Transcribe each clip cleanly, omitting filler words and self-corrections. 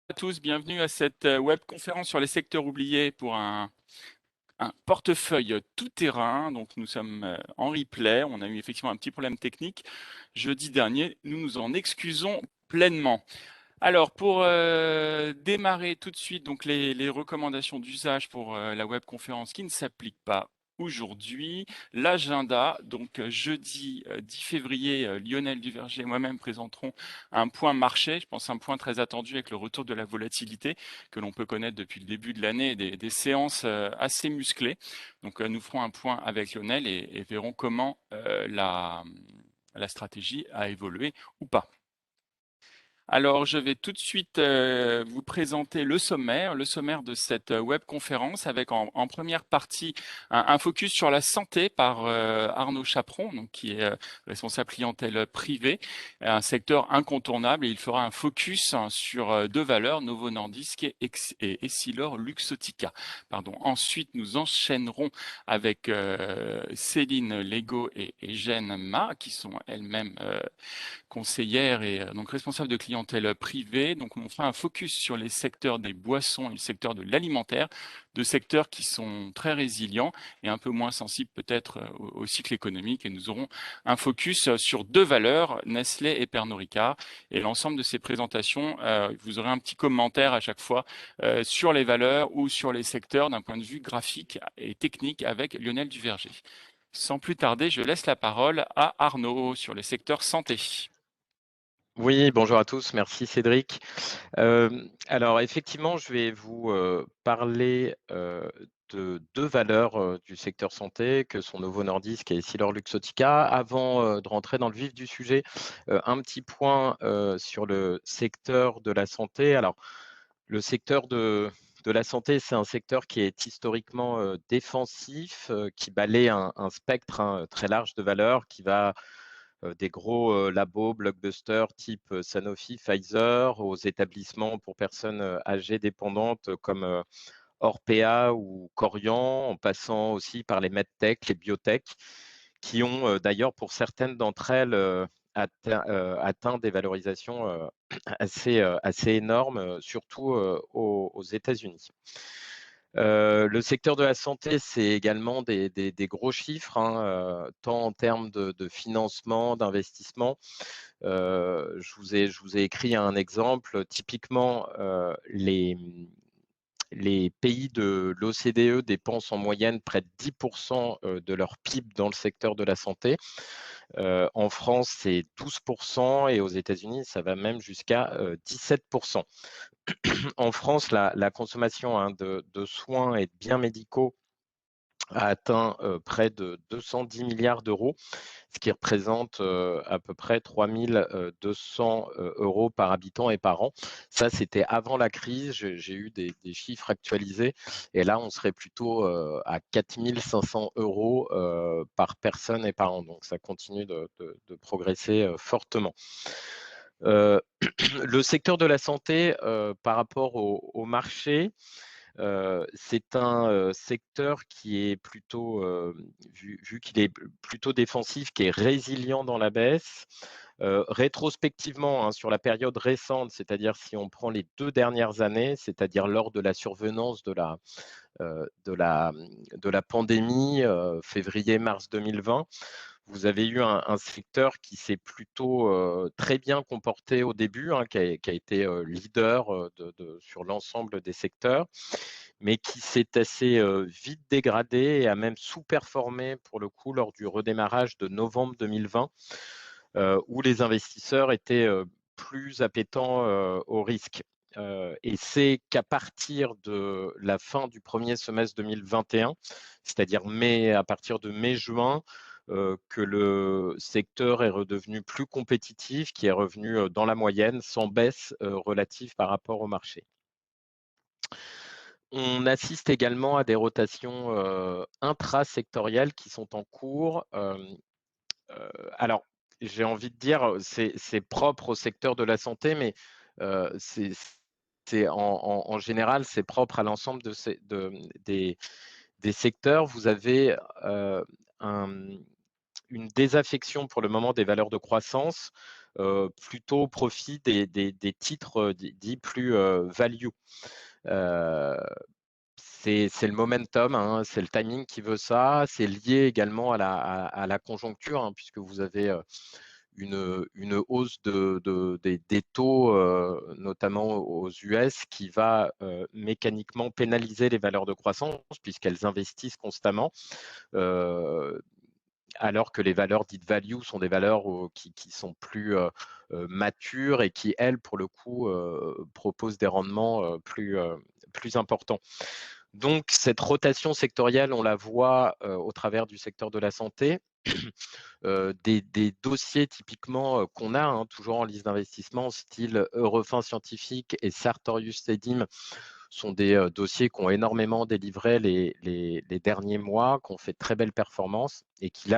À tous, bienvenue à cette webconférence sur les secteurs oubliés pour un portefeuille tout-terrain. Donc nous sommes en replay. On a eu effectivement un petit problème technique jeudi dernier. Nous nous en excusons pleinement. Alors pour démarrer tout de suite, donc les recommandations d'usage pour la webconférence qui ne s'appliquent pas aujourd'hui, l'agenda, donc jeudi 10 février, Lionel Duverger et moi-même présenterons un point marché, je pense un point très attendu avec le retour de la volatilité que l'on peut connaître depuis le début de l'année et des séances assez musclées. Donc nous ferons un point avec Lionel et verrons comment la stratégie a évolué ou pas. Alors, je vais tout de suite vous présenter le sommaire de cette webconférence avec en première partie un focus sur la santé par Arnaud Chaperon, donc, qui est responsable clientèle privée, un secteur incontournable et il fera un focus sur deux valeurs, Novo Nordisk et Essilor Luxottica. Pardon. Ensuite, nous enchaînerons avec Céline Lego et Jeanne Ma, qui sont elles-mêmes conseillère et donc responsable de clientèle privée. Donc on fera un focus sur les secteurs des boissons et le secteur de l'alimentaire, deux secteurs qui sont très résilients et un peu moins sensibles peut-être au cycle économique. Et nous aurons un focus sur deux valeurs, Nestlé et Pernod Ricard. Et l'ensemble de ces présentations, vous aurez un petit commentaire à chaque fois sur les valeurs ou sur les secteurs d'un point de vue graphique et technique avec Lionel Duverger. Sans plus tarder, je laisse la parole à Arnaud sur les secteurs santé. Oui, bonjour à tous, merci Cédric. Alors effectivement, je vais vous parler de deux valeurs du secteur santé que sont Novo Nordisk et Essilor Luxottica. Avant de rentrer dans le vif du sujet, un petit point sur le secteur de la santé. Alors, le secteur de la santé, c'est un secteur qui est historiquement défensif, qui balaie un spectre très large de valeurs, qui va des gros labos, blockbusters type Sanofi, Pfizer, aux établissements pour personnes âgées dépendantes comme Orpea ou Corian, en passant aussi par les medtech, les biotech, qui ont d'ailleurs pour certaines d'entre elles atteint des valorisations assez énormes, surtout aux États-Unis. Le secteur de la santé, c'est également des gros chiffres, tant en termes de financement, d'investissement. Je vous ai écrit un exemple. Typiquement, les pays de l'OCDE dépensent en moyenne près de 10% de leur PIB dans le secteur de la santé. En France, c'est 12% et aux États-Unis, ça va même jusqu'à 17%. En France, la consommation de soins et de biens médicaux a atteint près de 210 milliards d'euros, ce qui représente à peu près 3 200 euros par habitant et par an. Ça, c'était avant la crise. J'ai eu des chiffres actualisés et là, on serait plutôt à 4 500 euros par personne et par an. Donc, ça continue de progresser fortement. Le secteur de la santé, par rapport au marché, c'est un secteur qui est plutôt, vu qu'il est plutôt défensif, qui est résilient dans la baisse. Rétrospectivement, sur la période récente, c'est-à-dire si on prend les 2 dernières années, c'est-à-dire lors de la survenance de la pandémie, février-mars 2020, vous avez eu un secteur qui s'est plutôt très bien comporté au début, qui a été leader sur l'ensemble des secteurs, mais qui s'est assez vite dégradé et a même sous-performé pour le coup lors du redémarrage de novembre 2020, où les investisseurs étaient plus appétents au risque. Et c'est qu'à partir de la fin du premier semestre 2021, c'est-à-dire à partir de mai-juin, que le secteur est redevenu plus compétitif, qui est revenu dans la moyenne, sans baisse relative par rapport au marché. On assiste également à des rotations intrasectorielles qui sont en cours. Alors, j'ai envie de dire, c'est propre au secteur de la santé, mais en général, c'est propre à l'ensemble des secteurs. Vous avez une désaffection pour le moment des valeurs de croissance. plutôt au profit des titres dits plus value. Euh, c'est le momentum, hein, c'est le timing qui veut ça. C'est lié également à la conjoncture, hein, puisque vous avez une hausse des taux, notamment aux US, qui va mécaniquement pénaliser les valeurs de croissance, puisqu'elles investissent constamment. Alors que les valeurs dites value sont des valeurs qui sont plus matures et qui, elles, pour le coup, proposent des rendements plus importants. Donc, cette rotation sectorielle, on la voit au travers du secteur de la santé. Des dossiers typiquement qu'on a, hein, toujours en liste d'investissement, style Eurofins Scientifique et Sartorius Stedim, sont des dossiers qui ont énormément délivré les derniers mois, qui ont fait de très belles performances et qui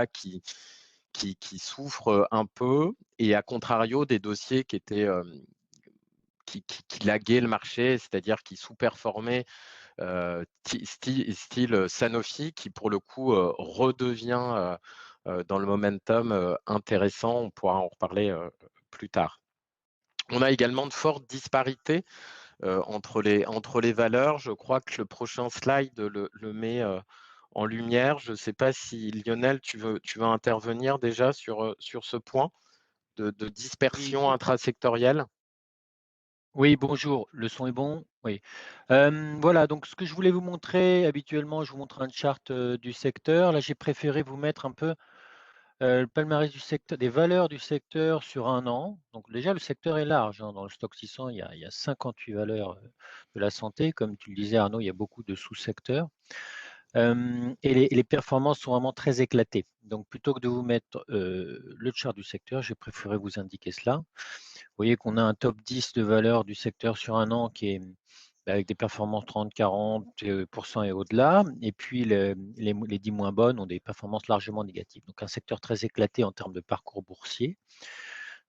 souffrent un peu. Et à contrario, des dossiers qui laguaient le marché, c'est-à-dire qui sous-performaient, style Sanofi, qui pour le coup redevient dans le momentum intéressant. On pourra en reparler plus tard. On a également de fortes disparités entre les valeurs. Je crois que le prochain slide le met en lumière. Je ne sais pas si Lionel, tu veux intervenir déjà sur ce point de Oui, dispersion intrasectorielle. oui, bonjour, le son est bon? Oui. Voilà, donc ce que je voulais vous montrer, habituellement, je vous montre un chart du secteur. Là, j'ai préféré vous mettre un peu le palmarès du secteur, des valeurs du secteur sur un an. Donc déjà, le secteur est large, hein. Dans le stock 600, il y a 58 valeurs de la santé. Comme tu le disais, Arnaud, il y a beaucoup de sous-secteurs. Et les performances sont vraiment très éclatées. Donc plutôt que de vous mettre le chart du secteur, j'ai préféré vous indiquer cela. Vous voyez qu'on a un top 10 de valeurs du secteur sur un an qui est avec des performances 30-40% et au-delà. Et puis, les 10 moins bonnes ont des performances largement négatives. Donc, un secteur très éclaté en termes de parcours boursier.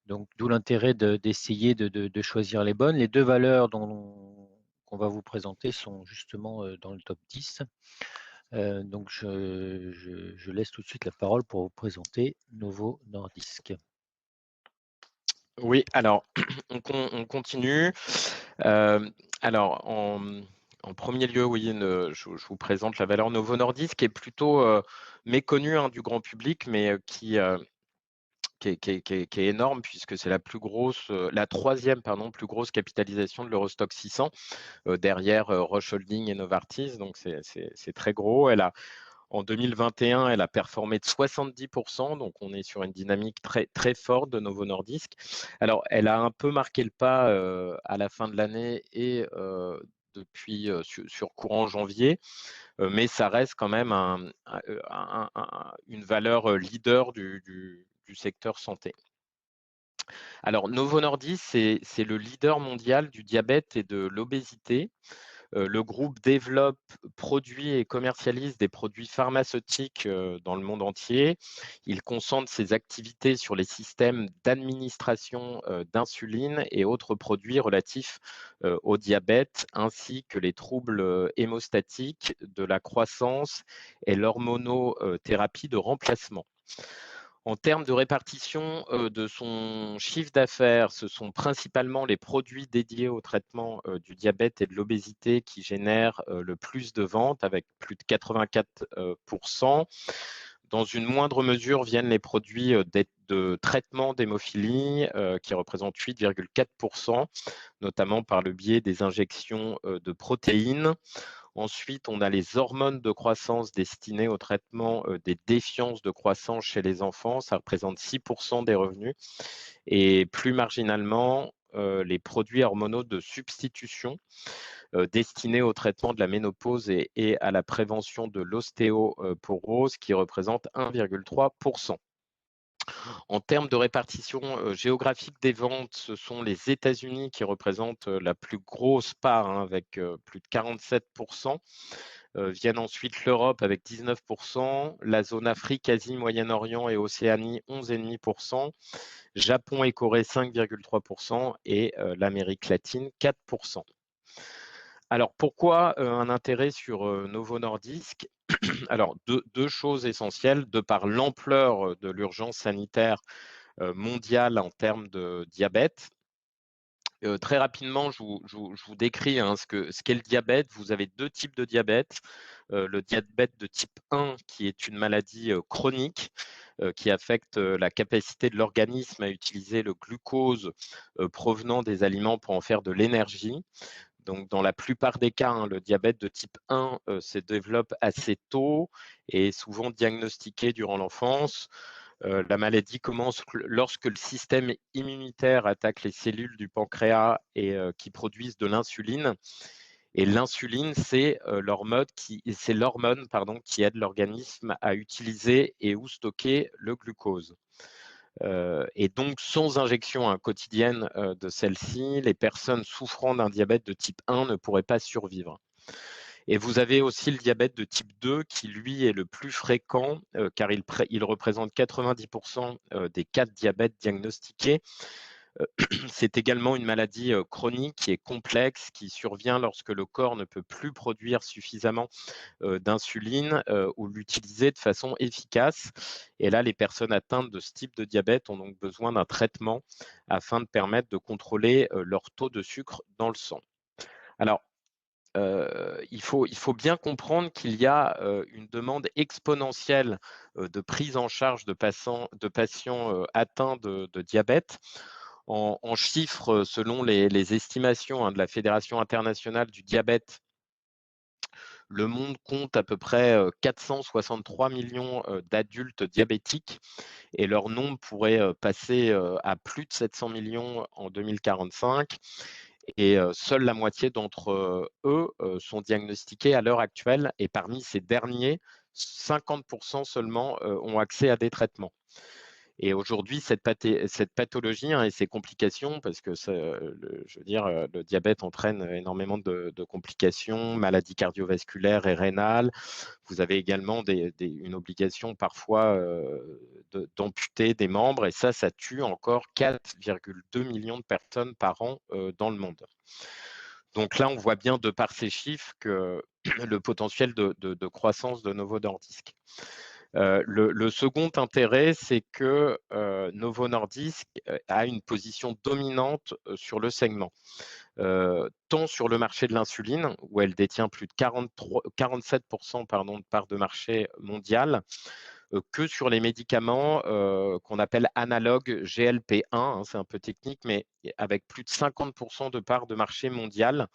Donc, d'où l'intérêt d'essayer de choisir les bonnes. Les deux valeurs qu'on va vous présenter sont justement dans le top 10. Donc, je laisse tout de suite la parole pour vous présenter Novo Nordisk. Oui, alors on continue. Alors en premier lieu, oui, je vous présente la valeur Novo Nordisk, qui est plutôt méconnue, hein, du grand public, mais qui est énorme, puisque c'est la troisième, pardon, plus grosse capitalisation de l'Eurostock 600, derrière Roche Holding et Novartis. Donc c'est très gros. En 2021, elle a performé de 70%, donc on est sur une dynamique très, très forte de Novo Nordisk. Alors, elle a un peu marqué le pas à la fin de l'année et depuis sur courant janvier, mais ça reste quand même une valeur leader du secteur santé. Alors, Novo Nordisk, c'est le leader mondial du diabète et de l'obésité. Le groupe développe, produit et commercialise des produits pharmaceutiques dans le monde entier. Il concentre ses activités sur les systèmes d'administration d'insuline et autres produits relatifs au diabète, ainsi que les troubles hémostatiques, de la croissance et l'hormonothérapie de remplacement. En termes de répartition de son chiffre d'affaires, ce sont principalement les produits dédiés au traitement du diabète et de l'obésité qui génèrent le plus de ventes, avec plus de 84%. Dans une moindre mesure viennent les produits de traitement d'hémophilie qui représentent 8,4%, notamment par le biais des injections de protéines. Ensuite, on a les hormones de croissance destinées au traitement des défiances de croissance chez les enfants. Ça représente 6% des revenus. Et plus marginalement, les produits hormonaux de substitution destinés au traitement de la ménopause et à la prévention de l'ostéoporose, qui représentent 1,3%. En termes de répartition géographique des ventes, ce sont les États-Unis qui représentent la plus grosse part, hein, avec plus de 47%. Viennent ensuite l'Europe avec 19%, la zone Afrique, Asie, Moyen-Orient et Océanie 11,5%, Japon et Corée 5,3% et l'Amérique latine 4%. Alors pourquoi un intérêt sur Novo Nordisk? Alors deux choses essentielles, de par l'ampleur de l'urgence sanitaire mondiale en termes de diabète. Très rapidement, je vous décris ce qu'est le diabète. Vous avez 2 types de diabète. Le diabète de type 1, qui est une maladie chronique, qui affecte la capacité de l'organisme à utiliser le glucose provenant des aliments pour en faire de l'énergie. Donc, dans la plupart des cas, le diabète de type 1 se développe assez tôt et est souvent diagnostiqué durant l'enfance. La maladie commence lorsque le système immunitaire attaque les cellules du pancréas et qui produisent de l'insuline. Et l'insuline, c'est l'hormone qui aide l'organisme à utiliser et ou stocker le glucose. Et donc, sans injection quotidienne de celle-ci, les personnes souffrant d'un diabète de type 1 ne pourraient pas survivre. Et vous avez aussi le diabète de type 2 qui, lui, est le plus fréquent car il représente 90% des cas de diabète diagnostiqués. C'est également une maladie chronique qui est complexe, qui survient lorsque le corps ne peut plus produire suffisamment d'insuline ou l'utiliser de façon efficace. Et là, les personnes atteintes de ce type de diabète ont donc besoin d'un traitement afin de permettre de contrôler leur taux de sucre dans le sang. Alors, il faut bien comprendre qu'il y a une demande exponentielle de prise en charge de patients atteints de diabète. En chiffres, selon les estimations de la Fédération internationale du diabète, le monde compte à peu près 463 millions d'adultes diabétiques et leur nombre pourrait passer à plus de 700 millions en 2045. Et seule la moitié d'entre eux sont diagnostiqués à l'heure actuelle. Et parmi ces derniers, 50% seulement ont accès à des traitements. Et aujourd'hui, cette pathologie et ses complications, parce que je veux dire, le diabète entraîne énormément de complications, maladies cardiovasculaires et rénales. Vous avez également une obligation parfois d'amputer des membres, et ça tue encore 4,2 millions de personnes par an dans le monde. Donc là, on voit bien de par ces chiffres que le potentiel de croissance de Novo Nordisk. Le second intérêt, c'est que Novo Nordisk a une position dominante sur le segment, tant sur le marché de l'insuline, où elle détient plus de 47% de part de marché mondiale, que sur les médicaments qu'on appelle analogues GLP-1, c'est un peu technique, mais avec plus de 50% de part de marché mondial,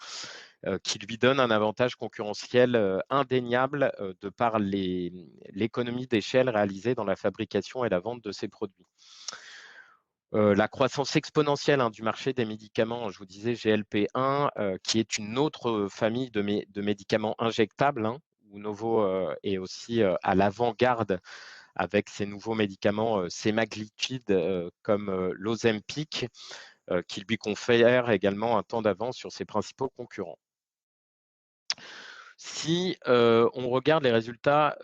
qui lui donne un avantage concurrentiel indéniable de par l'économie d'échelle réalisée dans la fabrication et la vente de ces produits. La croissance exponentielle du marché des médicaments, je vous disais GLP-1, qui est une autre famille de médicaments injectables, où Novo est aussi à l'avant-garde avec ces nouveaux médicaments sémaglutides comme l'Ozempic, qui lui confère également un temps d'avance sur ses principaux concurrents. Si on regarde les résultats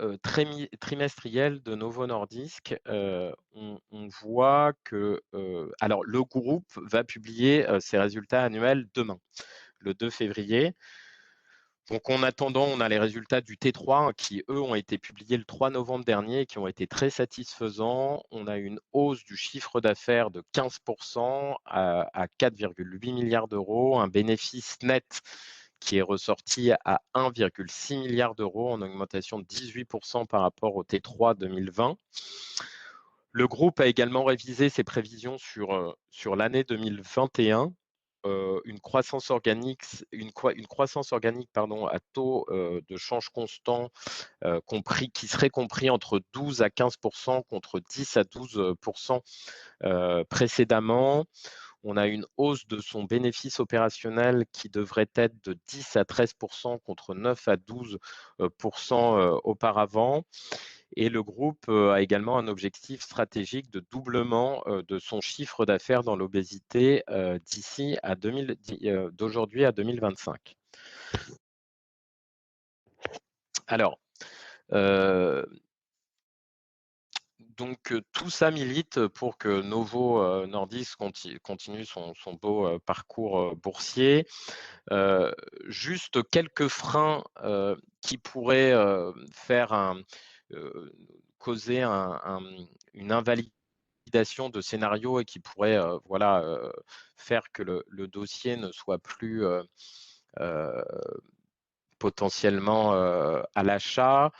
trimestriels de Novo Nordisk, on voit que alors le groupe va publier ses résultats annuels demain, le 2 février. Donc en attendant, on a les résultats du T3 qui, eux, ont été publiés le 3 novembre dernier et qui ont été très satisfaisants. On a une hausse du chiffre d'affaires de 15% à 4,8 milliards d'euros, un bénéfice net qui est ressorti à 1,6 milliard d'euros en augmentation de 18% par rapport au T3 2020. Le groupe a également révisé ses prévisions sur l'année 2021. Une croissance organique à taux de change constant qui serait compris entre 12 à 15% contre 10 à 12% précédemment. On a une hausse de son bénéfice opérationnel qui devrait être de 10 à 13% contre 9 à 12% auparavant. Et le groupe a également un objectif stratégique de doublement de son chiffre d'affaires dans l'obésité d'ici à d'aujourd'hui à 2025. Alors, donc tout ça milite pour que Novo Nordisk continue son beau parcours boursier. Juste quelques freins qui pourraient causer une invalidité validation de scénarios et qui pourraient faire que le dossier ne soit plus potentiellement à l'achat.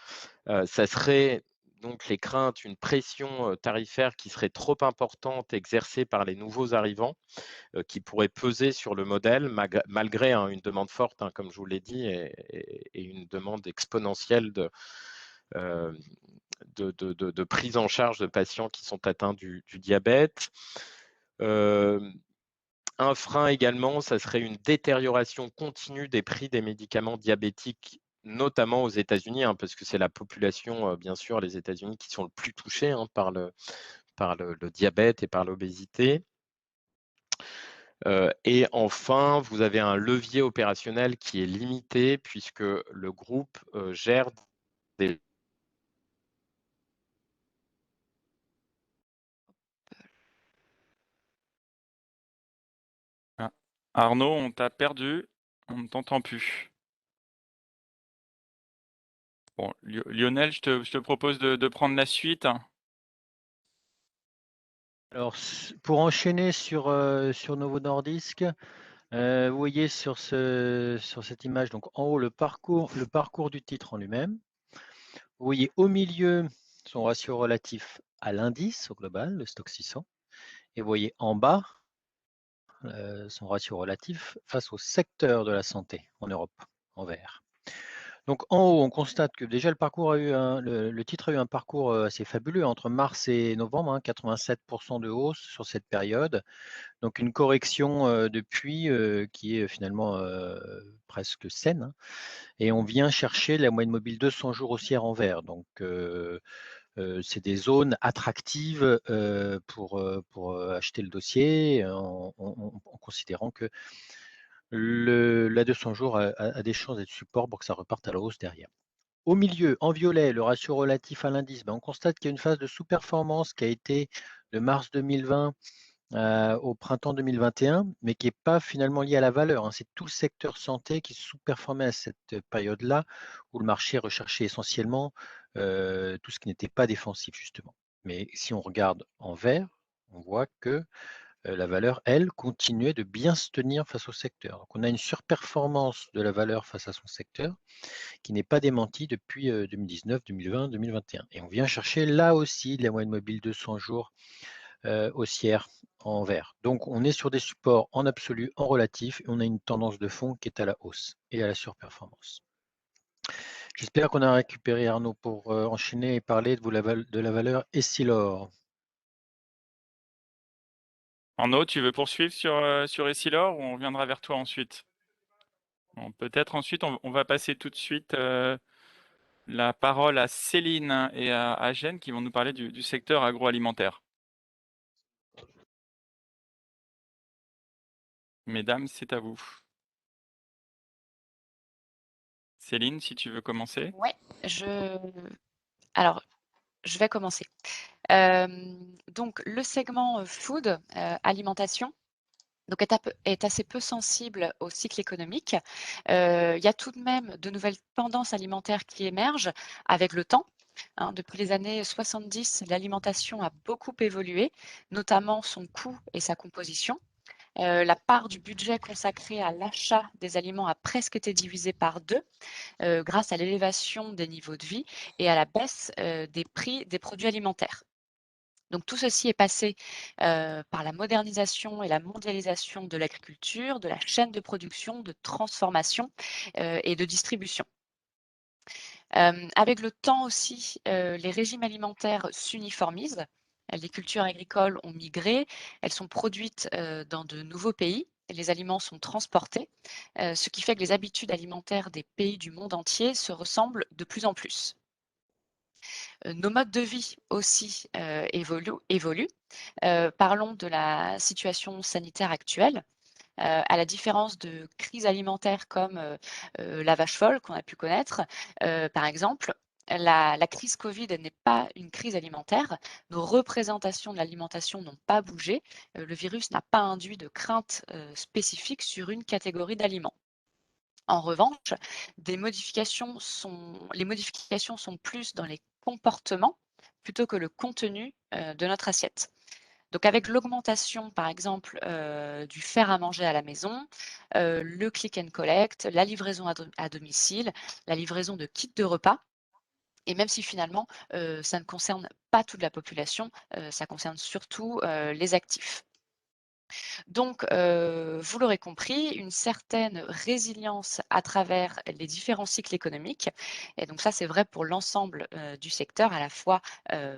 Ça serait donc les craintes, une pression tarifaire qui serait trop importante exercée par les nouveaux arrivants, qui pourrait peser sur le modèle malgré une demande forte, comme je vous l'ai dit, et une demande exponentielle de prise en charge de patients qui sont atteints du diabète. Un frein également, ça serait une détérioration continue des prix des médicaments diabétiques, notamment aux États-Unis, parce que c'est la population, bien sûr, les États-Unis qui sont le plus touchés par le diabète et par l'obésité. Et enfin, vous avez un levier opérationnel qui est limité puisque le groupe gère des... Ah. Arnaud, on t'a perdu, on ne t'entend plus. Bon, Lionel, je te propose de prendre la suite. Alors, pour enchaîner sur Novo Nordisk, vous voyez sur cette image, donc en haut, le parcours du titre en lui-même. Vous voyez au milieu son ratio relatif à l'indice au global, le stock 600. Et vous voyez en bas son ratio relatif face au secteur de la santé en Europe, en vert. Donc en haut, on constate que déjà le titre a eu un parcours assez fabuleux entre mars et novembre, 87% de hausse sur cette période. Donc une correction depuis qui est finalement presque saine. Et on vient chercher la moyenne mobile 200 jours haussière en vert. Donc c'est des zones attractives pour acheter le dossier en considérant que la 200 jours a des chances d'être support pour que ça reparte à la hausse derrière. Au milieu, en violet, le ratio relatif à l'indice, on constate qu'il y a une phase de sous-performance qui a été de mars 2020 au printemps 2021, mais qui n'est pas finalement liée à la valeur. C'est tout le secteur santé qui sous-performait à cette période-là, où le marché recherchait essentiellement tout ce qui n'était pas défensif, justement. Mais si on regarde en vert, on voit que la valeur, elle, continuait de bien se tenir face au secteur. Donc on a une surperformance de la valeur face à son secteur qui n'est pas démentie depuis 2019, 2020, 2021. Et on vient chercher là aussi la moyenne mobile de 100 jours haussière en vert. Donc on est sur des supports en absolu, en relatif, et on a une tendance de fond qui est à la hausse et à la surperformance. J'espère qu'on a récupéré Arnaud pour enchaîner et parler de la valeur Essilor. Arnaud, tu veux poursuivre sur Essilor ou on reviendra vers toi ensuite? Bon, peut-être ensuite, on va passer tout de suite la parole à Céline et à Jeanne qui vont nous parler du secteur agroalimentaire. Mesdames, c'est à vous. Céline, si tu veux commencer. Ouais, alors, je vais commencer. Donc le segment food, alimentation, donc est assez peu sensible au cycle économique. Il y a tout de même de nouvelles tendances alimentaires qui émergent avec le temps. Depuis les années 70, l'alimentation a beaucoup évolué, notamment son coût et sa composition. La part du budget consacré à l'achat des aliments a presque été divisée par 2 grâce à l'élévation des niveaux de vie et à la baisse des prix des produits alimentaires. Donc tout ceci est passé par la modernisation et la mondialisation de l'agriculture, de la chaîne de production, de transformation et de distribution. Avec le temps aussi, les régimes alimentaires s'uniformisent. Les cultures agricoles ont migré, elles sont produites dans de nouveaux pays, les aliments sont transportés, ce qui fait que les habitudes alimentaires des pays du monde entier se ressemblent de plus en plus. Nos modes de vie aussi évoluent. Parlons de la situation sanitaire actuelle. À la différence de crises alimentaires comme la vache folle qu'on a pu connaître, par exemple, la crise Covid n'est pas une crise alimentaire. Nos représentations de l'alimentation n'ont pas bougé. Le virus n'a pas induit de crainte spécifique sur une catégorie d'aliments. En revanche, les modifications sont plus dans les comportements plutôt que le contenu de notre assiette. Donc avec l'augmentation, par exemple, du faire à manger à la maison, le click and collect, la livraison à domicile, la livraison de kits de repas, et même si finalement, ça ne concerne pas toute la population, ça concerne surtout les actifs. Donc, vous l'aurez compris, une certaine résilience à travers les différents cycles économiques. Et donc ça, c'est vrai pour l'ensemble du secteur, à la fois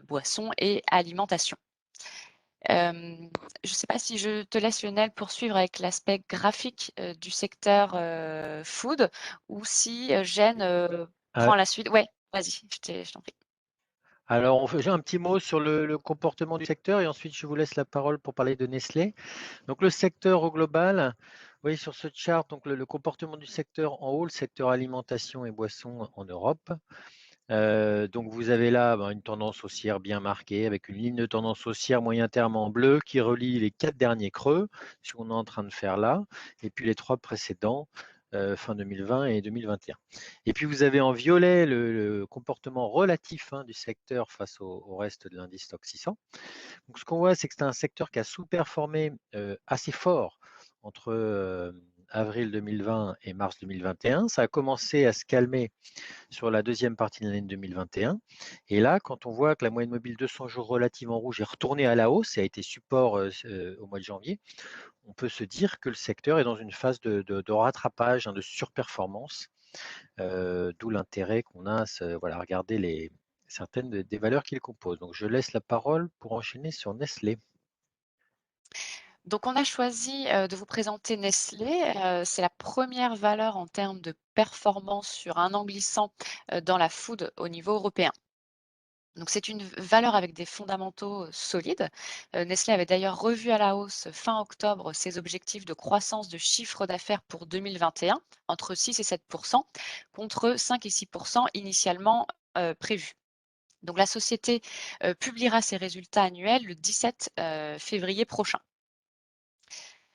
boissons et alimentation. Je ne sais pas si je te laisse, Lionel, poursuivre avec l'aspect graphique du secteur food, ou si Jeanne prend la suite. Ouais, vas-y, je t'en prie. Alors, j'ai un petit mot sur le comportement du secteur et ensuite je vous laisse la parole pour parler de Nestlé. Donc, le secteur au global, vous voyez sur ce chart, donc le comportement du secteur en haut, le secteur alimentation et boissons en Europe. Donc, vous avez là une tendance haussière bien marquée avec une ligne de tendance haussière moyen terme en bleu qui relie les 4 derniers creux, ce qu'on est en train de faire là, et puis les 3 précédents, fin 2020 et 2021. Et puis, vous avez en violet le comportement relatif du secteur face au reste de l'indice Stoxx 600. Donc, ce qu'on voit, c'est que c'est un secteur qui a sous-performé assez fort entre avril 2020 et mars 2021. Ça a commencé à se calmer sur la deuxième partie de l'année 2021. Et là, quand on voit que la moyenne mobile 200 jours relative en rouge est retournée à la hausse et a été support au mois de janvier, on peut se dire que le secteur est dans une phase de rattrapage, de surperformance, d'où l'intérêt qu'on a à regarder certaines des valeurs qu'il compose. Donc, je laisse la parole pour enchaîner sur Nestlé. Donc, on a choisi de vous présenter Nestlé. C'est la première valeur en termes de performance sur un an glissant dans la food au niveau européen. Donc, c'est une valeur avec des fondamentaux solides. Nestlé avait d'ailleurs revu à la hausse fin octobre ses objectifs de croissance de chiffre d'affaires pour 2021, entre 6 et 7%, contre 5 et 6% initialement prévus. Donc, la société publiera ses résultats annuels le 17 février prochain.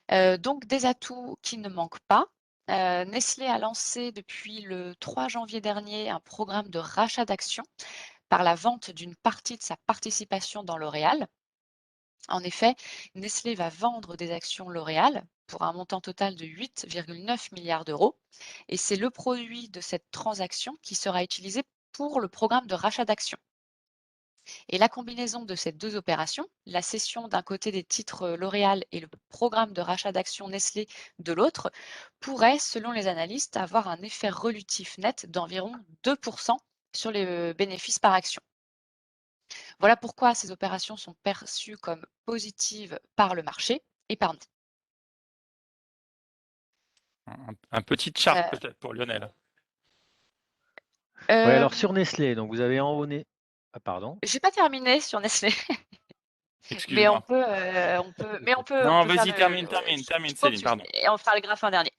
Donc des atouts qui ne manquent pas. Nestlé a lancé depuis le 3 janvier dernier un programme de rachat d'actions par la vente d'une partie de sa participation dans L'Oréal. En effet, Nestlé va vendre des actions L'Oréal pour un montant total de 8,9 milliards d'euros. Et c'est le produit de cette transaction qui sera utilisé pour le programme de rachat d'actions. Et la combinaison de ces deux opérations, la cession d'un côté des titres L'Oréal et le programme de rachat d'actions Nestlé de l'autre, pourrait, selon les analystes, avoir un effet relutif net d'environ 2% sur les bénéfices par action. Voilà pourquoi ces opérations sont perçues comme positives par le marché et par nous. Un petit chart peut-être pour Lionel. Oui, alors sur Nestlé, donc vous avez en haut. Ah, pardon. J'ai pas terminé sur Nestlé. Mais on Excuse-moi. peut, Non, faire vas-y, termine, Céline, pardon. et on fera le graphe en dernier.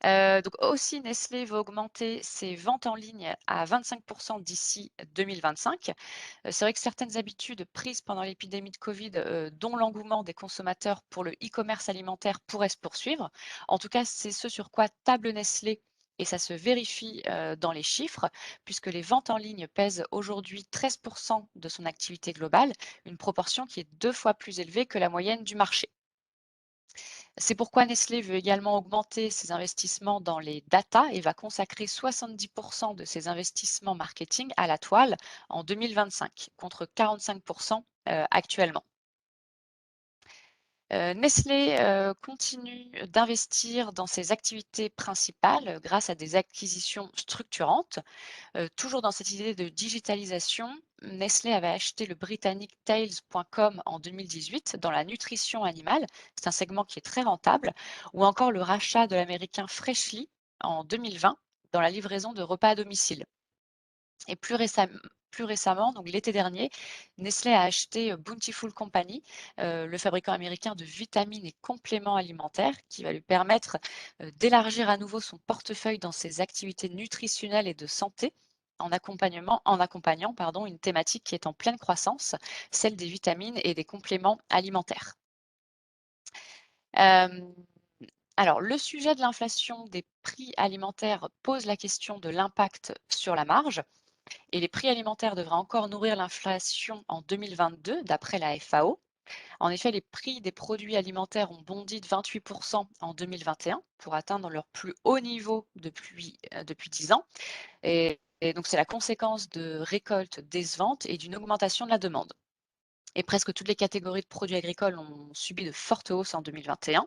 Donc aussi, Nestlé va augmenter ses ventes en ligne à 25% d'ici 2025. C'est vrai que certaines habitudes prises pendant l'épidémie de Covid, dont l'engouement des consommateurs pour le e-commerce alimentaire, pourraient se poursuivre. En tout cas, c'est ce sur quoi table Nestlé. Et ça se vérifie dans les chiffres, puisque les ventes en ligne pèsent aujourd'hui 13% de son activité globale, une proportion qui est 2 fois plus élevée que la moyenne du marché. C'est pourquoi Nestlé veut également augmenter ses investissements dans les data et va consacrer 70% de ses investissements marketing à la toile en 2025, contre 45% actuellement. Nestlé continue d'investir dans ses activités principales grâce à des acquisitions structurantes. Toujours dans cette idée de digitalisation, Nestlé avait acheté le britannique Tails.com en 2018 dans la nutrition animale. C'est un segment qui est très rentable. Ou encore le rachat de l'américain Freshly en 2020 dans la livraison de repas à domicile. Et plus récemment, donc l'été dernier, Nestlé a acheté Bountiful Company, le fabricant américain de vitamines et compléments alimentaires, qui va lui permettre d'élargir à nouveau son portefeuille dans ses activités nutritionnelles et de santé, en accompagnant une thématique qui est en pleine croissance, celle des vitamines et des compléments alimentaires. Alors, le sujet de l'inflation des prix alimentaires pose la question de l'impact sur la marge. Et les prix alimentaires devraient encore nourrir l'inflation en 2022, d'après la FAO. En effet, les prix des produits alimentaires ont bondi de 28% en 2021 pour atteindre leur plus haut niveau depuis 10 ans. Et donc, c'est la conséquence de récoltes décevantes et d'une augmentation de la demande. Et presque toutes les catégories de produits agricoles ont subi de fortes hausses en 2021.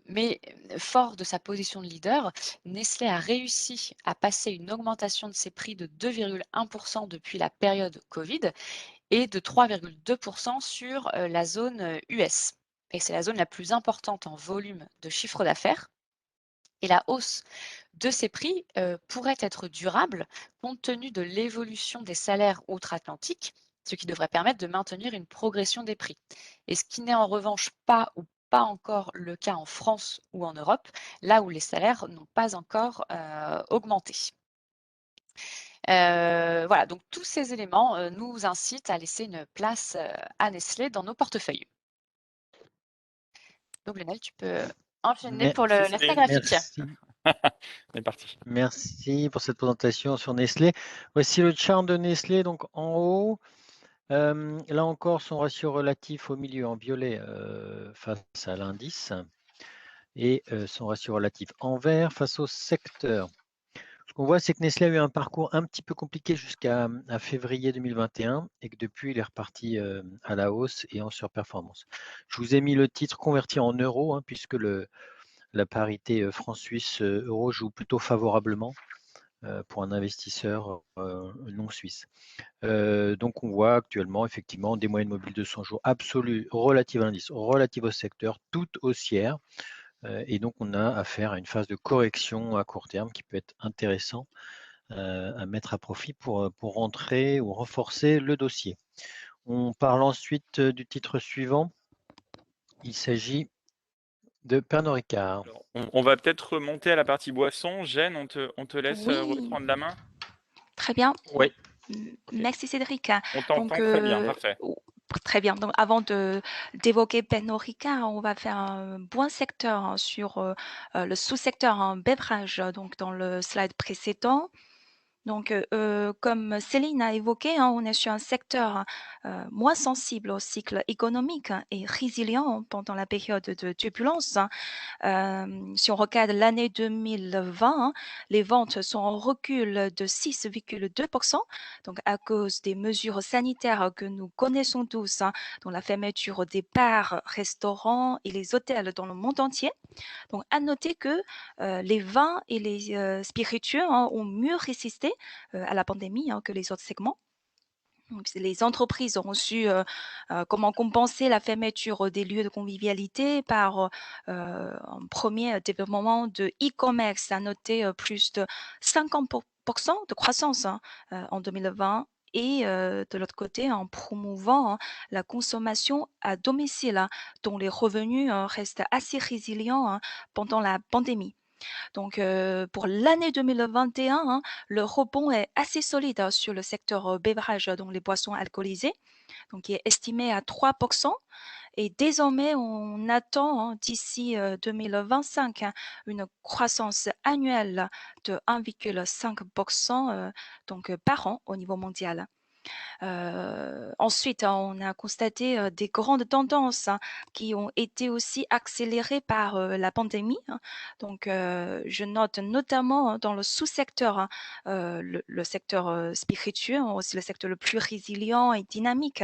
Mais fort de sa position de leader, Nestlé a réussi à passer une augmentation de ses prix de 2,1% depuis la période Covid et de 3,2% sur la zone US. Et c'est la zone la plus importante en volume de chiffre d'affaires. Et la hausse de ces prix pourrait être durable compte tenu de l'évolution des salaires outre-Atlantique, ce qui devrait permettre de maintenir une progression des prix. Et ce qui n'est en revanche pas ou pas encore le cas en France ou en Europe, là où les salaires n'ont pas encore augmenté. Voilà, donc tous ces éléments nous incitent à laisser une place à Nestlé dans nos portefeuilles. Donc Lionel, tu peux enchaîner pour Merci, l'instant Céline. graphique. Merci. On est parti. Merci pour cette présentation sur Nestlé. Voici le chart de Nestlé. Donc en haut, là encore, son ratio relatif au milieu en violet face à l'indice et son ratio relatif en vert face au secteur. Ce qu'on voit, c'est que Nestlé a eu un parcours un petit peu compliqué jusqu'à février 2021 et que depuis, il est reparti à la hausse et en surperformance. Je vous ai mis le titre converti en euros, puisque la parité franc-suisse-euro joue plutôt favorablement pour un investisseur non suisse. Donc, on voit actuellement effectivement des moyennes mobiles de 100 jours absolues relatives à l'indice, relatives au secteur, toutes haussières. Et donc, on a affaire à une phase de correction à court terme qui peut être intéressant à mettre à profit pour rentrer ou renforcer le dossier. On parle ensuite du titre suivant. Il s'agit de Pernod Ricard. Alors, on va peut-être remonter à la partie boisson. Jeanne, on te laisse Oui, reprendre la main. très bien. Oui. Ok. Merci Cédric. On t'entend très bien, parfait. Très bien. Donc, avant d'évoquer Pernod Ricard, on va faire un bon secteur sur le sous-secteur beverage, donc dans le slide précédent. Donc, comme Céline a évoqué, on est sur un secteur moins sensible au cycle économique et résilient pendant la période de turbulence. Si on regarde l'année 2020, les ventes sont en recul de 6,2%, donc à cause des mesures sanitaires que nous connaissons tous, dont la fermeture des bars, restaurants et les hôtels dans le monde entier. Donc, à noter que les vins et les spiritueux ont mieux résisté à la pandémie que les autres segments. Donc, les entreprises ont su comment compenser la fermeture des lieux de convivialité par un premier développement de e-commerce, à noter plus de 50% de croissance en 2020 et de l'autre côté en promouvant la consommation à domicile dont les revenus restent assez résilients pendant la pandémie. Donc, pour l'année 2021, le rebond est assez solide sur le secteur beverage, donc les boissons alcoolisées, donc qui est estimé à 3%. Et désormais, on attend d'ici 2025 une croissance annuelle de 1,5% donc par an au niveau mondial. Ensuite, on a constaté des grandes tendances qui ont été aussi accélérées par la pandémie. Donc, je note notamment dans le sous-secteur, le secteur spiritueux, aussi le secteur le plus résilient et dynamique.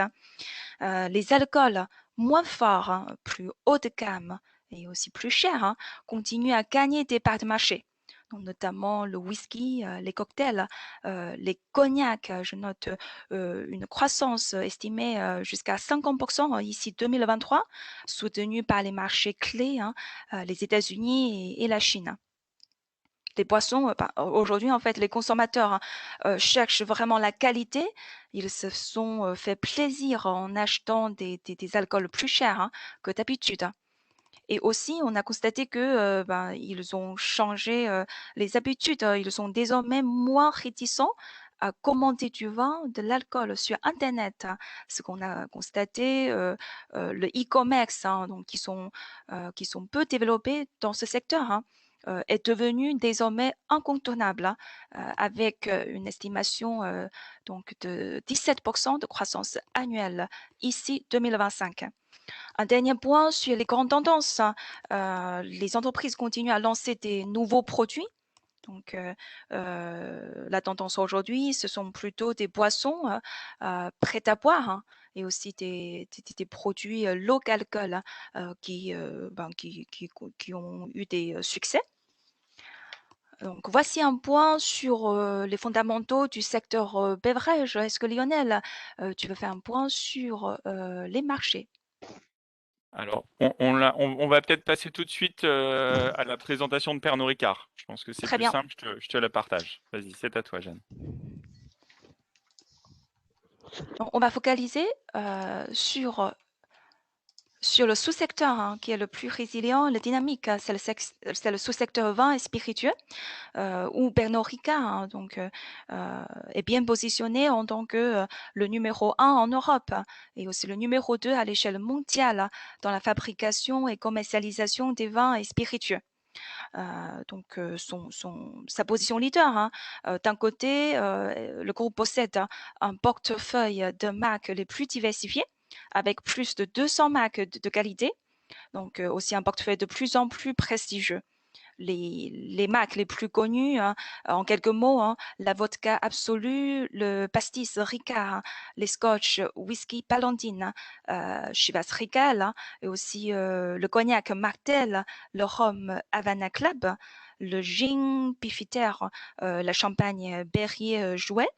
Les alcools moins forts, plus haut de gamme et aussi plus chers, continuent à gagner des parts de marché. Donc, notamment le whisky, les cocktails, les cognacs. Je note une croissance estimée jusqu'à 50% ici 2023, soutenue par les marchés clés, les États-Unis et la Chine. Les boissons, aujourd'hui, en fait, les consommateurs cherchent vraiment la qualité. Ils se sont fait plaisir en achetant des alcools plus chers que d'habitude. Et aussi, on a constaté que ils ont changé les habitudes. Ils sont désormais moins réticents à commander du vin, de l'alcool sur Internet. Ce qu'on a constaté, le e-commerce, donc qui sont peu développés dans ce secteur. est devenu désormais incontournable, avec une estimation donc de 17% de croissance annuelle ici 2025. Un dernier point sur les grandes tendances. Les entreprises continuent à lancer des nouveaux produits. Donc, la tendance aujourd'hui, ce sont plutôt des boissons prêtes à boire, hein, et aussi des produits low alcool qui ont eu des succès. Donc, voici un point sur les fondamentaux du secteur beverage. Est-ce que Lionel, tu veux faire un point sur les marchés? Alors, on va peut-être passer tout de suite à la présentation de Pernod Ricard. Je pense que c'est Très plus bien. simple, je te la partage. Vas-y, c'est à toi, Jeanne. Donc, on va focaliser sur le sous-secteur hein, qui est le plus résilient, le dynamique. C'est le sous-secteur vin et spiritueux, où Pernod Ricard hein, est bien positionné en tant que le numéro 1 en Europe et aussi le numéro 2 à l'échelle mondiale dans la fabrication et commercialisation des vins et spiritueux. Sa position leader. Hein. D'un côté, le groupe possède un portefeuille de marques les plus diversifiés, avec plus de 200 marques de qualité, donc aussi un portefeuille de plus en plus prestigieux. Les marques les plus connues, hein, en quelques mots, hein, la vodka Absolue, le pastis Ricard, hein, les scotch whisky Palandine, Chivas Regal, hein, et aussi le cognac Martel, le rhum Havana Club, le gin Pifiter, la champagne Berrier Jouet.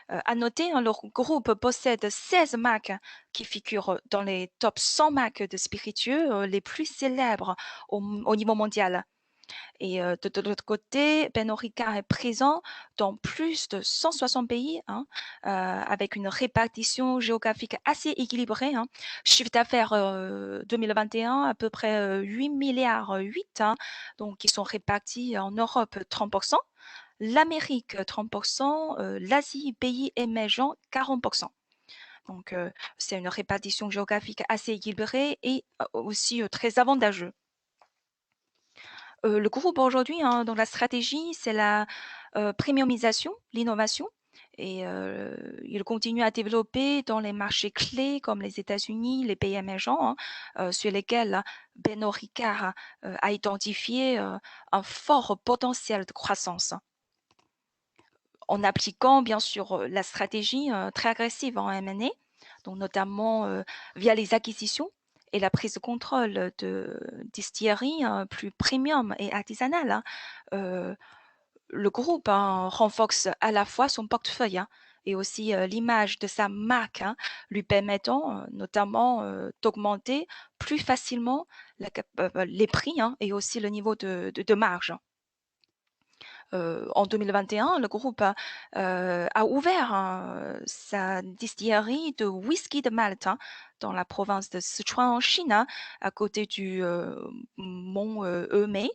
À noter, hein, le groupe possède 16 marques qui figurent dans les top 100 marques de spiritueux les plus célèbres au niveau mondial. Et de l'autre côté, Pernod Ricard est présent dans plus de 160 pays, hein, avec une répartition géographique assez équilibrée. Hein. Chiffre d'affaires 2021 à peu près 8 milliards 8, hein, donc qui sont répartis en Europe 30%, l'Amérique 30%, l'Asie, pays émergents 40%. Donc c'est une répartition géographique assez équilibrée et aussi très avantageuse. Le groupe aujourd'hui, hein, donc la stratégie, c'est la premiumisation, l'innovation. Et il continue à développer dans les marchés clés comme les États-Unis, les pays émergents, hein, sur lesquels Pernod Ricard a identifié un fort potentiel de croissance. En appliquant bien sûr la stratégie très agressive en M&A, donc notamment via les acquisitions et la prise de contrôle de distilleries plus premium et artisanales. Hein. Le groupe hein, renforce à la fois son portefeuille hein, et aussi l'image de sa marque, hein, lui permettant notamment d'augmenter plus facilement les prix hein, et aussi le niveau de marge. En 2021, le groupe a ouvert hein, sa distillerie de whisky de Malte hein, dans la province de Sichuan en Chine, hein, à côté du mont Emei.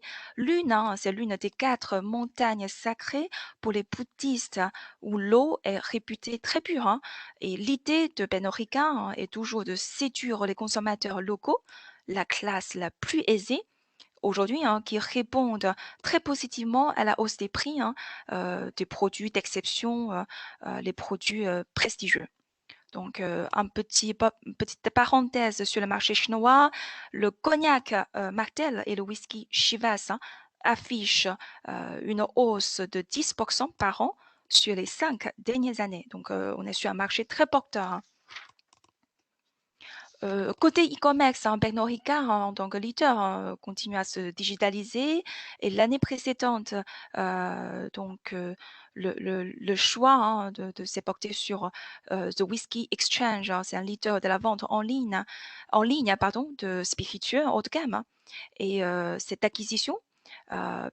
C'est l'une des 4 montagnes sacrées pour les bouddhistes hein, où l'eau est réputée très pure. Hein. Et l'idée de Pernod Ricard hein, est toujours de séduire les consommateurs locaux, la classe la plus aisée, aujourd'hui, hein, qui répondent très positivement à la hausse des prix hein, des produits d'exception, les produits prestigieux. Donc, une petite parenthèse sur le marché chinois, le cognac Martel et le whisky Chivas hein, affichent une hausse de 10% par an sur les 5 dernières années. Donc, on est sur un marché très porteur. Hein. Côté e-commerce, hein, Pernod Ricard, en tant que leader, continue à se digitaliser et l'année précédente, le choix, hein, de s'est porté sur, The Whisky Exchange, hein, c'est un leader de la vente en ligne, pardon, de spiritueux haut de gamme, hein. Et cette acquisition,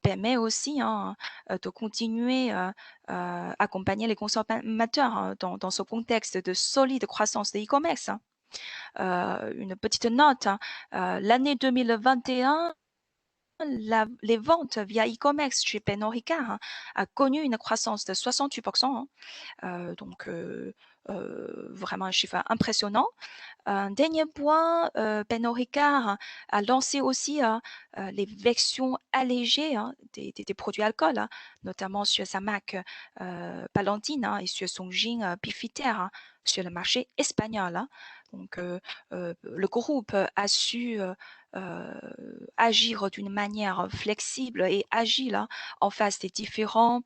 permet aussi, hein, de continuer, accompagner les consommateurs, hein, dans ce contexte de solide croissance de e-commerce, hein. Une petite note, hein, l'année 2021, les ventes via e-commerce chez Pernod Ricard hein, a connu une croissance de 68%. Hein. Donc, vraiment un chiffre impressionnant. Un dernier point, Pernod Ricard a lancé aussi les versions allégées des produits alcool, notamment sur sa marque Palatine et sur son gin Beefeater sur le marché espagnol. Donc, le groupe a su agir d'une manière flexible et agile en face des différents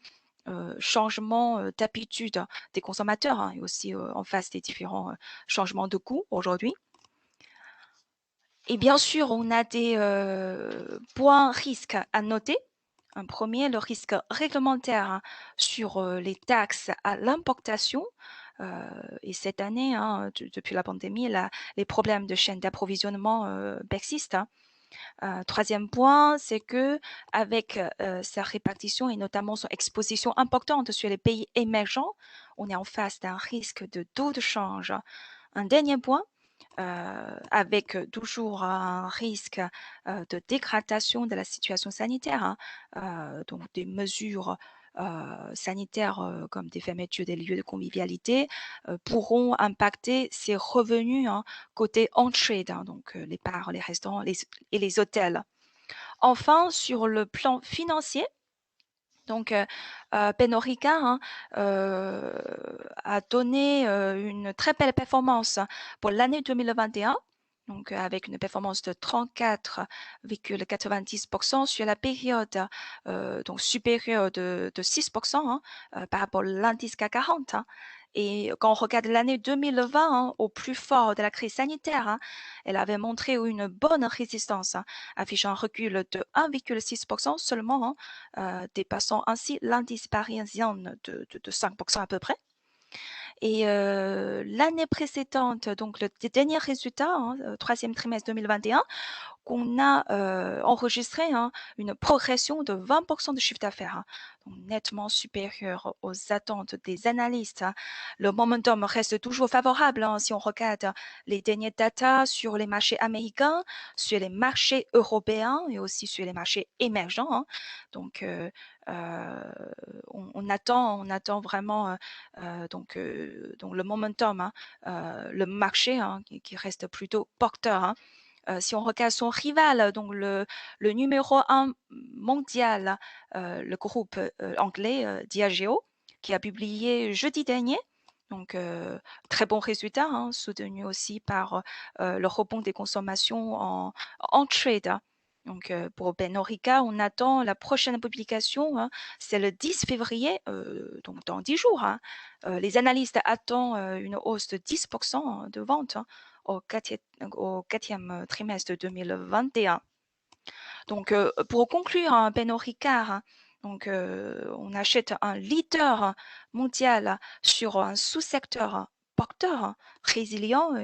changements d'habitude des consommateurs et aussi en face des différents changements de goût aujourd'hui. Et bien sûr, on a des points risques à noter. Un premier, le risque réglementaire sur les taxes à l'importation. Et cette année, depuis la pandémie, les problèmes de chaîne d'approvisionnement persistent. Troisième point, c'est que avec sa répartition et notamment son exposition importante sur les pays émergents, on est en face d'un risque de taux de change. Un dernier point, avec toujours un risque de dégradation de la situation sanitaire, donc des mesures sanitaires comme des fermetures des lieux de convivialité pourront impacter ces revenus côté on-trade, donc les bars, les restaurants et les hôtels. Enfin, sur le plan financier, donc, Pernod Ricard a donné une très belle performance pour l'année 2021, donc avec une performance de 34,90% sur la période, donc supérieure de 6% par rapport à l'indice CAC 40. Et quand on regarde l'année 2020, au plus fort de la crise sanitaire, elle avait montré une bonne résistance, affichant un recul de 1,6% seulement, dépassant ainsi l'indice parisien de 5% à peu près. Et l'année précédente, donc le dernier résultat, troisième trimestre 2021, qu'on a enregistré une progression de 20% de chiffre d'affaires, donc nettement supérieure aux attentes des analystes. Le momentum reste toujours favorable si on regarde les dernières datas sur les marchés américains, sur les marchés européens et aussi sur les marchés émergents. Donc, on attend vraiment donc le momentum, le marché qui reste plutôt porteur. Si on regarde son rival, donc le numéro 1 mondial, le groupe anglais Diageo, qui a publié jeudi dernier. Donc, très bon résultat, soutenu aussi par le rebond des consommations en trade. Donc, pour Pernod Ricard, on attend la prochaine publication, c'est le 10 février, donc dans 10 jours. Les analystes attendent une hausse de 10% de vente au quatrième trimestre 2021. Donc, pour conclure, Pernod Ricard, donc, on achète un leader mondial sur un sous-secteur porteur, résilient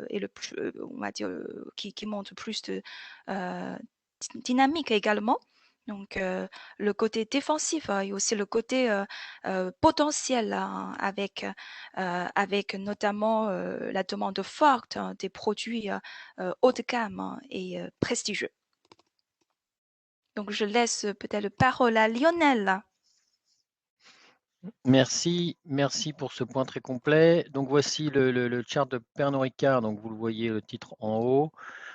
et le plus, on va dire, qui montre plus de dynamique également. Donc, le côté défensif et aussi le côté potentiel avec notamment la demande forte des produits haut de gamme et prestigieux. Donc, je laisse peut-être la parole à Lionel. Merci pour ce point très complet. Donc, voici le chart de Pernod Ricard. Donc, vous le voyez, le titre en haut.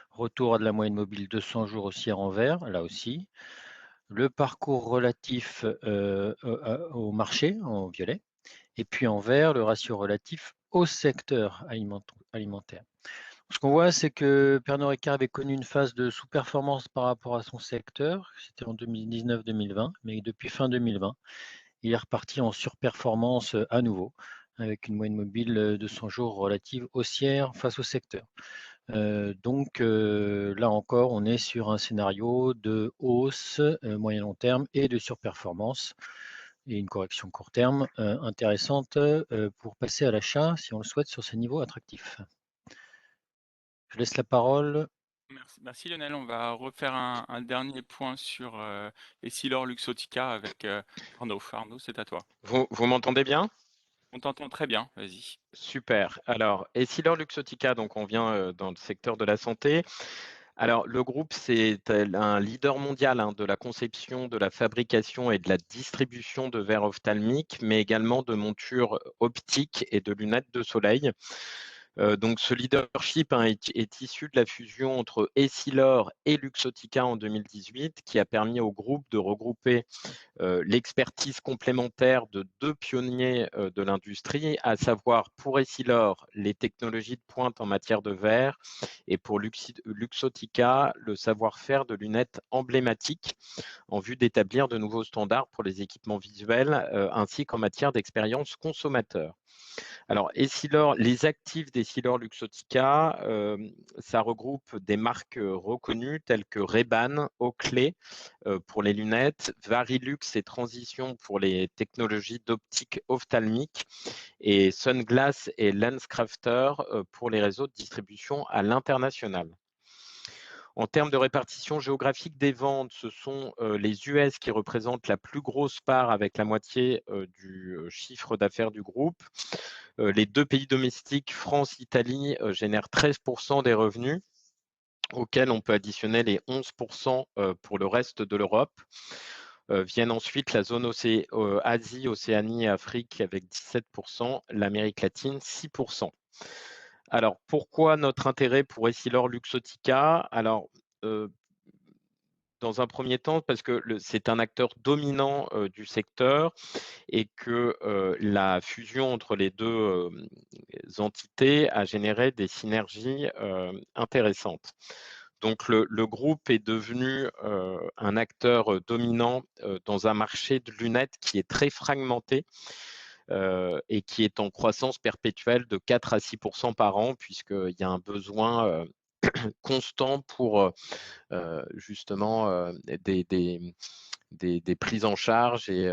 Retour à de la moyenne mobile 200 jours haussière en vert, là aussi. Le parcours relatif au marché en violet. Et puis en vert, le ratio relatif au secteur alimentaire. Ce qu'on voit, c'est que Pernod Ricard avait connu une phase de sous-performance par rapport à son secteur. C'était en 2019-2020, mais depuis fin 2020, il est reparti en surperformance à nouveau, avec une moyenne mobile de 100 jours relative haussière face au secteur. Donc là encore, on est sur un scénario de hausse moyen-long terme et de surperformance et une correction court terme intéressante pour passer à l'achat si on le souhaite sur ces niveaux attractifs. Je laisse la parole. Merci Lionel. On va refaire un dernier point sur Essilor Luxottica avec Arnaud. Arnaud, c'est à toi. Vous m'entendez bien? On t'entend très bien, vas-y. Super. Alors, Essilor Luxottica, donc on vient dans le secteur de la santé. Alors, le groupe, c'est un leader mondial de la conception, de la fabrication et de la distribution de verres ophtalmiques, mais également de montures optiques et de lunettes de soleil. Donc, ce leadership est issu de la fusion entre Essilor et Luxottica en 2018, qui a permis au groupe de regrouper l'expertise complémentaire de deux pionniers de l'industrie, à savoir pour Essilor les technologies de pointe en matière de verre et pour Luxottica le savoir-faire de lunettes emblématiques en vue d'établir de nouveaux standards pour les équipements visuels ainsi qu'en matière d'expérience consommateur. Alors, Essilor, les actifs d'Essilor Luxottica, ça regroupe des marques reconnues telles que Ray-Ban, Oakley pour les lunettes, Varilux et Transition pour les technologies d'optique ophtalmique et Sunglass et Lenscrafter pour les réseaux de distribution à l'international. En termes de répartition géographique des ventes, ce sont les US qui représentent la plus grosse part avec la moitié du chiffre d'affaires du groupe. Les deux pays domestiques, France, Italie, génèrent 13% des revenus, auxquels on peut additionner les 11% pour le reste de l'Europe. Viennent ensuite la zone Asie, Océanie et Afrique avec 17%, l'Amérique latine 6%. Alors, pourquoi notre intérêt pour Essilor Luxottica? Alors, dans un premier temps, parce que c'est un acteur dominant du secteur et que la fusion entre les deux entités a généré des synergies intéressantes. Donc, le groupe est devenu un acteur dominant dans un marché de lunettes qui est très fragmenté et qui est en croissance perpétuelle de 4 à 6% par an, puisqu'il y a un besoin constant pour justement des prises en charge et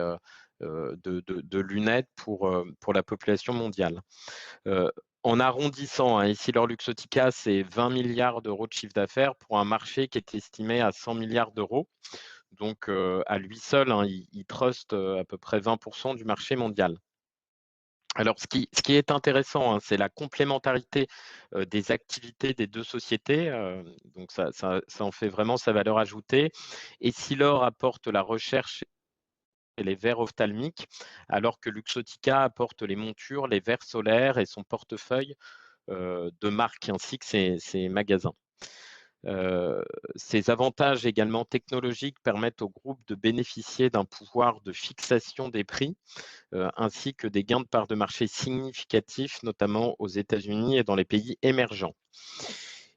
de lunettes pour la population mondiale. En arrondissant, Essilor Luxottica, c'est 20 milliards d'euros de chiffre d'affaires pour un marché qui est estimé à 100 milliards d'euros. Donc, à lui seul, il truste à peu près 20% du marché mondial. Alors, ce qui est intéressant, c'est la complémentarité des activités des deux sociétés. Donc, ça en fait vraiment sa valeur ajoutée. Essilor apporte la recherche et les verres ophtalmiques, alors que Luxottica apporte les montures, les verres solaires et son portefeuille de marques ainsi que ses magasins. Ces avantages également technologiques permettent au groupe de bénéficier d'un pouvoir de fixation des prix ainsi que des gains de part de marché significatifs, notamment aux États-Unis et dans les pays émergents.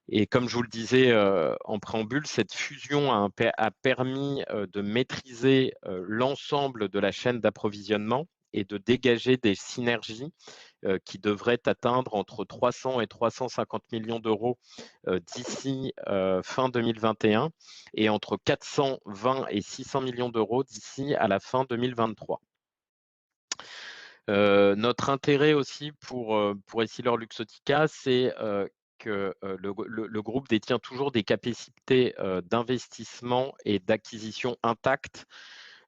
Et comme je vous le disais en préambule, cette fusion a permis de maîtriser l'ensemble de la chaîne d'approvisionnement et de dégager des synergies qui devraient atteindre entre 300 et 350 millions d'euros d'ici fin 2021 et entre 420 et 600 millions d'euros d'ici à la fin 2023. Notre intérêt aussi pour Essilor Luxottica, c'est que le groupe détient toujours des capacités d'investissement et d'acquisition intactes.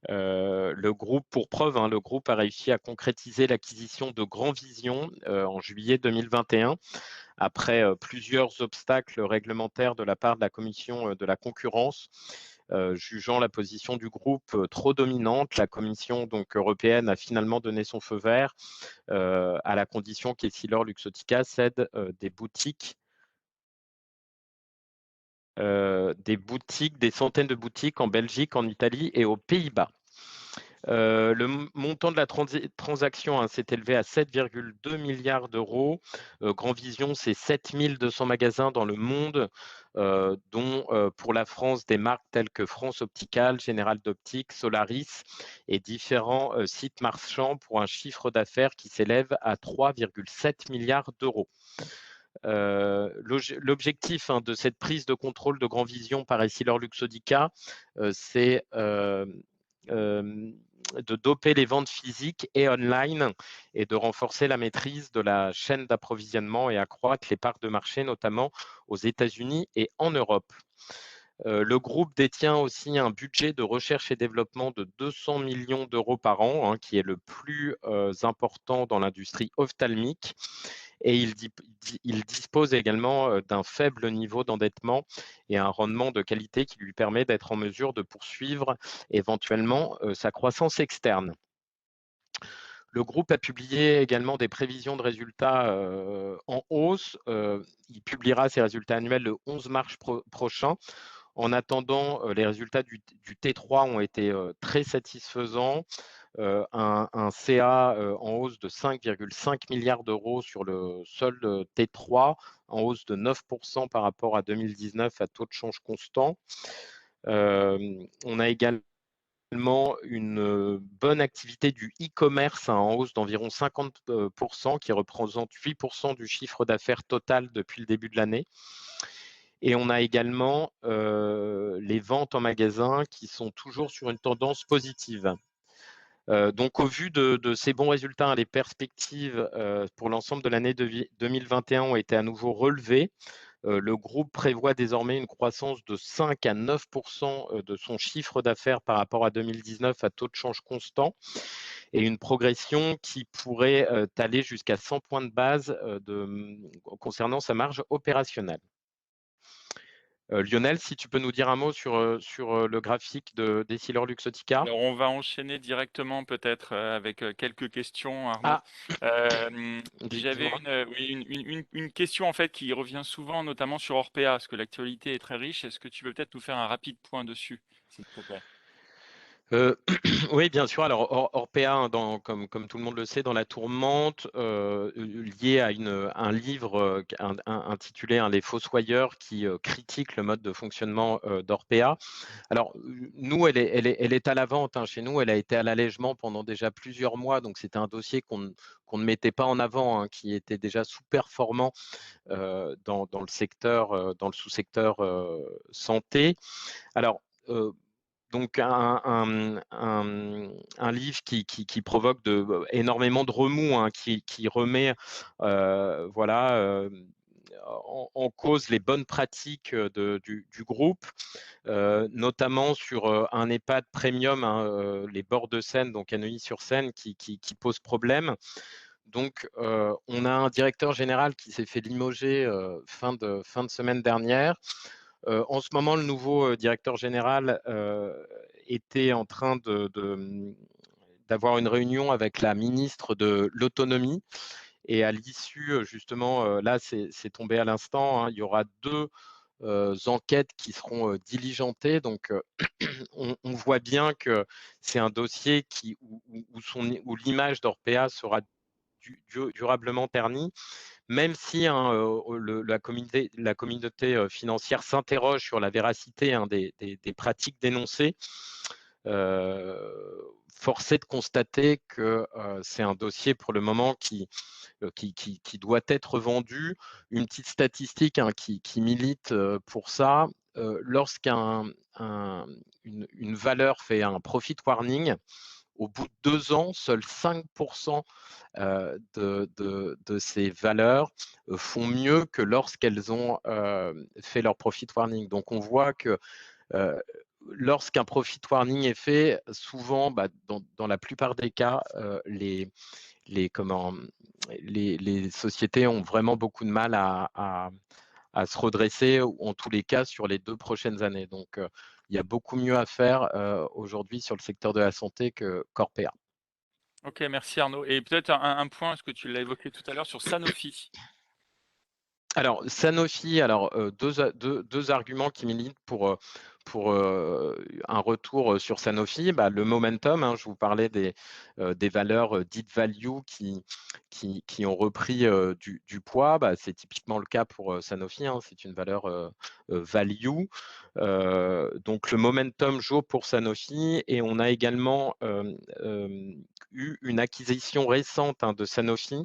Le groupe, pour preuve, le groupe a réussi à concrétiser l'acquisition de Grand Vision en juillet 2021, après plusieurs obstacles réglementaires de la part de la Commission de la concurrence. Jugeant la position du groupe trop dominante, la Commission européenne a finalement donné son feu vert à la condition qu'Essilor Luxottica cède des centaines de boutiques en Belgique, en Italie et aux Pays-Bas. Le montant de la transaction s'est élevé à 7,2 milliards d'euros. Grand Vision, c'est 7200 magasins dans le monde, dont pour la France, des marques telles que France Optical, Général d'Optique, Solaris et différents sites marchands pour un chiffre d'affaires qui s'élève à 3,7 milliards d'euros. L'objectif de cette prise de contrôle de Grand Vision par Essilor Luxottica, c'est de doper les ventes physiques et online et de renforcer la maîtrise de la chaîne d'approvisionnement et accroître les parts de marché, notamment aux États-Unis et en Europe. Le groupe détient aussi un budget de recherche et développement de 200 millions d'euros par an, qui est le plus important dans l'industrie ophtalmique. et il dispose également d'un faible niveau d'endettement et un rendement de qualité qui lui permet d'être en mesure de poursuivre éventuellement sa croissance externe. Le groupe a publié également des prévisions de résultats en hausse. Il publiera ses résultats annuels le 11 mars prochain. En attendant, les résultats du T3 ont été très satisfaisants. Un CA en hausse de 5,5 milliards d'euros sur le seul T3, en hausse de 9% par rapport à 2019 à taux de change constant. On a également une bonne activité du e-commerce en hausse d'environ 50%, qui représente 8% du chiffre d'affaires total depuis le début de l'année. Et on a également les ventes en magasin qui sont toujours sur une tendance positive. Donc, au vu de ces bons résultats, les perspectives pour l'ensemble de l'année 2021 ont été à nouveau relevées. Le groupe prévoit désormais une croissance de 5 à 9% de son chiffre d'affaires par rapport à 2019 à taux de change constant et une progression qui pourrait aller jusqu'à 100 points de base concernant sa marge opérationnelle. Lionel, si tu peux nous dire un mot sur le graphique de Essilor-Luxottica. Alors, on va enchaîner directement peut-être avec quelques questions, Arnaud. Ah, J'avais une question en fait qui revient souvent, notamment sur Orpea, parce que l'actualité est très riche. Est-ce que tu peux peut-être nous faire un rapide point dessus, s'il te plaît? Oui, bien sûr. Alors, Orpea, hein, comme tout le monde le sait, dans la tourmente, lié à un livre intitulé Les Fossoyeurs, qui critique le mode de fonctionnement d'Orpea. Alors, nous, elle est à la vente chez nous. Elle a été à l'allègement pendant déjà plusieurs mois. Donc, c'était un dossier qu'on ne mettait pas en avant, qui était déjà sous-performant dans le secteur, dans le sous-secteur santé. Alors, donc un livre qui provoque énormément de remous, qui remet en cause les bonnes pratiques du groupe, notamment sur un EHPAD premium, les bords de Seine, donc à Neuilly-sur-Seine, qui pose problème. Donc, on a un directeur général qui s'est fait limoger fin de semaine dernière. En ce moment, le nouveau directeur général était en train d'avoir une réunion avec la ministre de l'Autonomie. Et à l'issue, justement, là, c'est tombé à l'instant, il y aura 2 enquêtes qui seront diligentées. Donc, on voit bien que c'est un dossier où l'image d'Orpea sera durablement ternie, même si la communauté financière s'interroge sur la véracité des pratiques dénoncées. Force est de constater que c'est un dossier pour le moment qui doit être vendu. Une petite statistique qui milite pour ça, lorsqu'une valeur fait un profit warning, au bout de 2 ans, seuls 5% de ces valeurs font mieux que lorsqu'elles ont fait leur profit warning. Donc, on voit que lorsqu'un profit warning est fait, souvent, dans la plupart des cas, les sociétés ont vraiment beaucoup de mal à se redresser, ou en tous les cas sur les 2 prochaines années. Donc, il y a beaucoup mieux à faire aujourd'hui sur le secteur de la santé qu'Orpea. Ok, merci Arnaud. Et peut-être un point, est-ce que tu l'as évoqué tout à l'heure, sur Sanofi? Alors, Sanofi, deux arguments qui militent pour un retour sur Sanofi. Le momentum, je vous parlais des valeurs dites value qui ont repris du poids. C'est typiquement le cas pour Sanofi, c'est une valeur value. Donc, le momentum joue pour Sanofi, et on a également eu une acquisition récente de Sanofi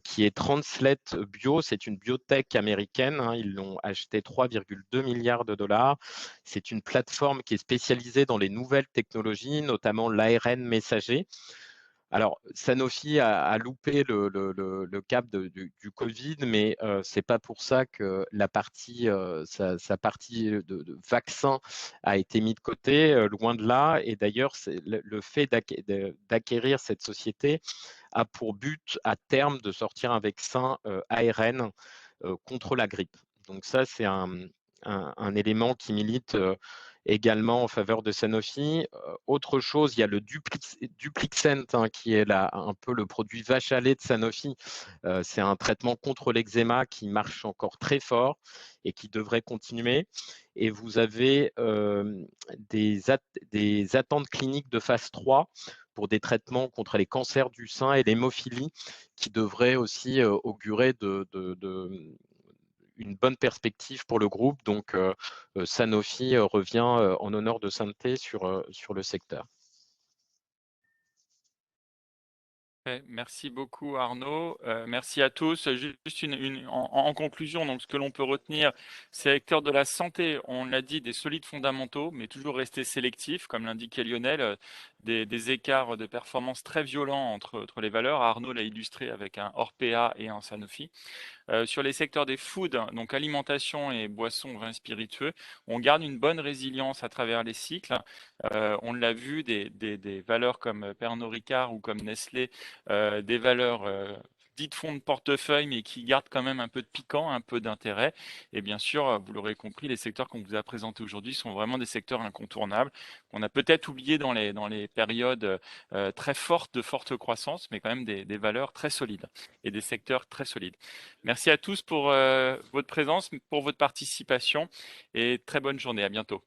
qui est Translate Bio. C'est une biotech américaine. Ils l'ont acheté 3,2 milliards de dollars. C'est une plateforme qui est spécialisée dans les nouvelles technologies, notamment l'ARN messager. Alors, Sanofi a loupé le cap du Covid, mais ce n'est pas pour ça que sa partie de vaccin a été mise de côté, loin de là. Et d'ailleurs, le fait d'acquérir cette société a pour but à terme de sortir un vaccin ARN contre la grippe. Donc ça, c'est un élément qui milite également en faveur de Sanofi. Autre chose, il y a le Dupixent qui est là, un peu le produit vache à lait de Sanofi. C'est un traitement contre l'eczéma qui marche encore très fort et qui devrait continuer. Et vous avez des attentes cliniques de phase 3 pour des traitements contre les cancers du sein et l'hémophilie qui devraient aussi augurer une bonne perspective pour le groupe. Donc, Sanofi revient en honneur de sainteté sur le secteur. Merci beaucoup Arnaud. Merci à tous. Juste en conclusion, donc ce que l'on peut retenir, c'est secteur de la santé, on l'a dit, des solides fondamentaux, mais toujours rester sélectif, comme l'indiquait Lionel, des écarts de performance très violents entre les valeurs. Arnaud l'a illustré avec un Orpea et un Sanofi. Sur les secteurs des foods, donc alimentation et boissons, vins spiritueux, on garde une bonne résilience à travers les cycles. On l'a vu, des valeurs comme Pernod Ricard ou comme Nestlé, des valeurs dites fonds de portefeuille, mais qui gardent quand même un peu de piquant, un peu d'intérêt. Et bien sûr, vous l'aurez compris, les secteurs qu'on vous a présentés aujourd'hui sont vraiment des secteurs incontournables, qu'on a peut-être oubliés dans les périodes très fortes de forte croissance, mais quand même des valeurs très solides et des secteurs très solides. Merci à tous pour votre présence, pour votre participation et très bonne journée. À bientôt.